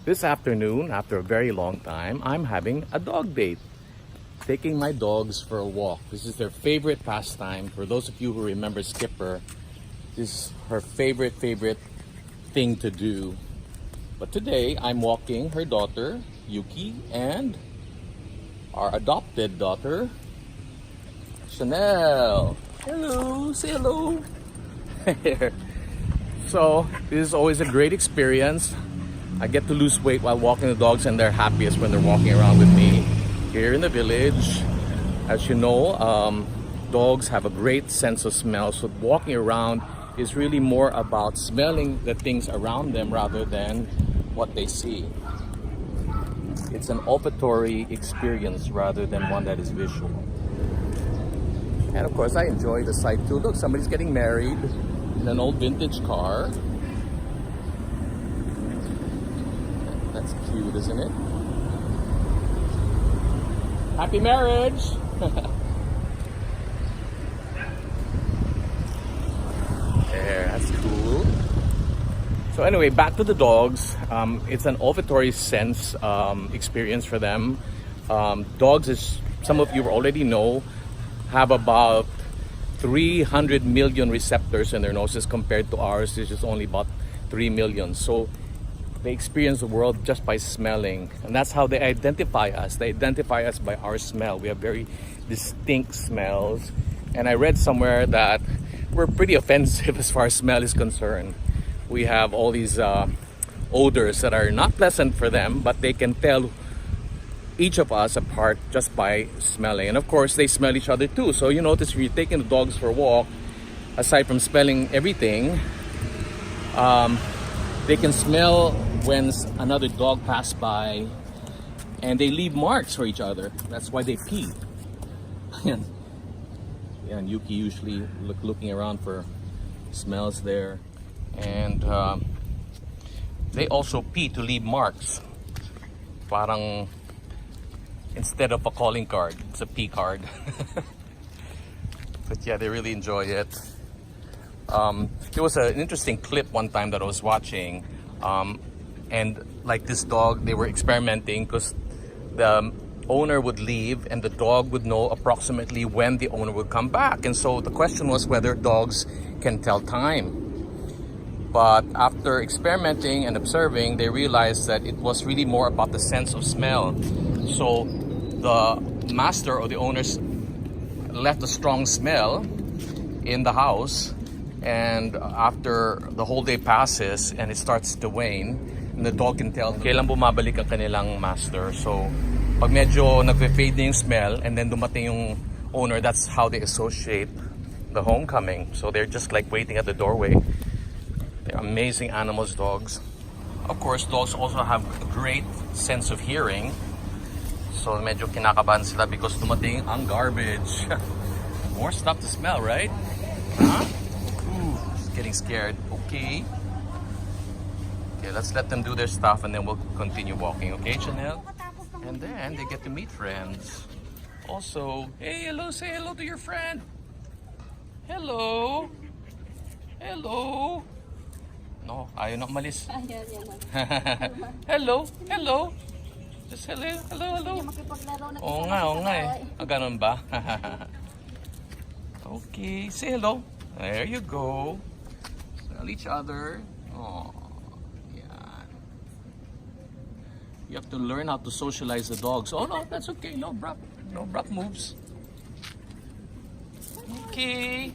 This afternoon, after a very long time, I'm having a dog date. Taking my dogs for a walk. This is their favorite pastime. For those of you who remember Skipper, this is her favorite thing to do. But today, I'm walking her daughter, Yuki, and our adopted daughter, Chanel. Hello, say hello. So, this is always a great experience. I get to lose weight while walking the dogs, and they're happiest when they're walking around with me here in the village. As you know, dogs have a great sense of smell, so walking around is really more about smelling the things around them rather than what they see. It's an olfactory experience rather than one that is visual. And of course, I enjoy the sight too. Look, somebody's getting married in an old vintage car. That's cute, isn't it? Happy marriage! There, that's cool. So anyway, back to the dogs. It's an olfactory sense experience for them. Dogs, as some of you already know, have about 300 million receptors in their noses compared to ours, which is only about 3 million. So they experience the world just by smelling, and that's how they identify us. They identify us by our smell. We have very distinct smells, and I read somewhere that we're pretty offensive as far as smell is concerned. We have all these odors that are not pleasant for them, but they can tell each of us apart just by smelling. And of course, they smell each other too. So you notice if you're taking the dogs for a walk, aside from smelling everything, they can smell when another dog passed by, and they leave marks for each other. That's why they pee. And Yuki usually looking around for smells there. And they also pee to leave marks. Parang instead of a calling card, it's a pee card. But yeah, they really enjoy it. There was an interesting clip one time that I was watching, and like this dog, they were experimenting because the owner would leave and the dog would know approximately when the owner would come back. And so the question was whether dogs can tell time. But after experimenting and observing, they realized that it was really more about the sense of smell. So the master or the owners left a strong smell in the house, and after the whole day passes and it starts to wane, and the dog can tell kailan bumabalik ang kanilang master. So pag medyo nagfe-fade na yung smell and then dumating yung owner, that's how they associate the homecoming. So they're just like waiting at the doorway. They're amazing animals, dogs. Of course, dogs also have a great sense of hearing. So medyo kinakabahan sila because dumating ang garbage. More stuff to smell, right? Huh? Ooh, getting scared. Okay. Okay, let's let them do their stuff and then we'll continue walking. Okay, Chanel? And then they get to meet friends. Also, hey, hello, say hello to your friend. Hello. Hello. No, ayaw na umalis. Hello, hello. Just hello, hello. Oo nga eh. Ah, ganun ba? Okay, say hello. There you go. Smell each other. Oh, yeah. You have to learn how to socialize the dogs. Oh no, that's okay. No bruh moves. Okay.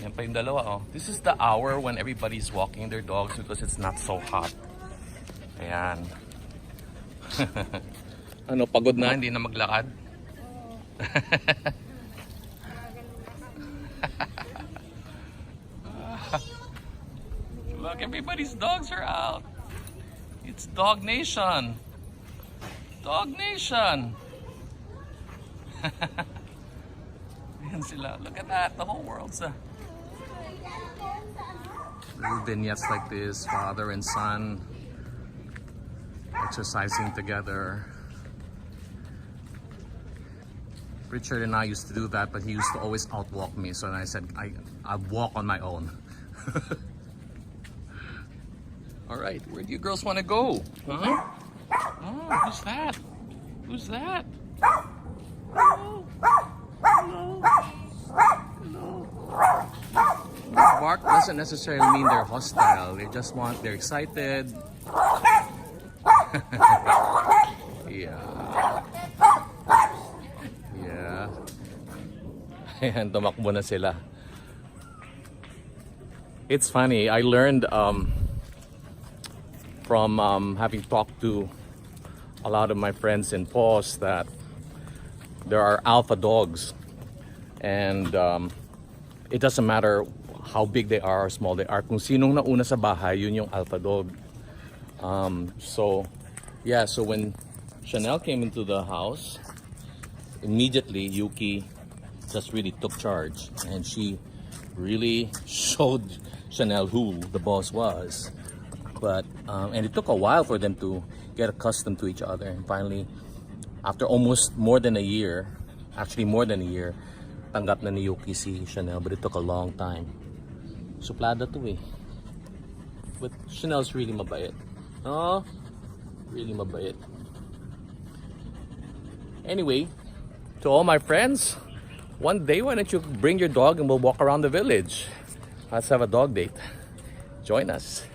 Yan pa yung dalawa, oh. This is the hour when everybody's walking their dogs because it's not so hot. Ayan. Ano, pagod na? Hindi na maglakad? Look, everybody's dogs are out. It's Dog Nation. Dog Nation. Ayan sila. Look at that. The whole world's little vignettes like this, father and son exercising together. Richard and I used to do that, but he used to always outwalk me. So I said, I walk on my own. All right, where do you girls want to go? Huh? Oh, who's that? Who's that? Hello. Hello. Hello. Bark doesn't necessarily mean they're hostile. They're excited. Yeah. Yeah. Ayan, tumakbo na sila. It's funny, I learned from having talked to a lot of my friends in POS that there are alpha dogs, and it doesn't matter how big they are or small they are. Kung sinong nauna sa bahay, yun yung alpha dog. So when Chanel came into the house, immediately Yuki just really took charge, and she really showed Chanel who the boss was. But and it took a while for them to get accustomed to each other, and finally, after almost more than a year, actually more than a year, tanggap na ni Yuki si Chanel, but it took a long time. Suplada to eh. But Chanel's really mabait. Oh, really mabait. Anyway, to all my friends, one day why don't you bring your dog and we'll walk around the village. Let's have a dog date. Join us.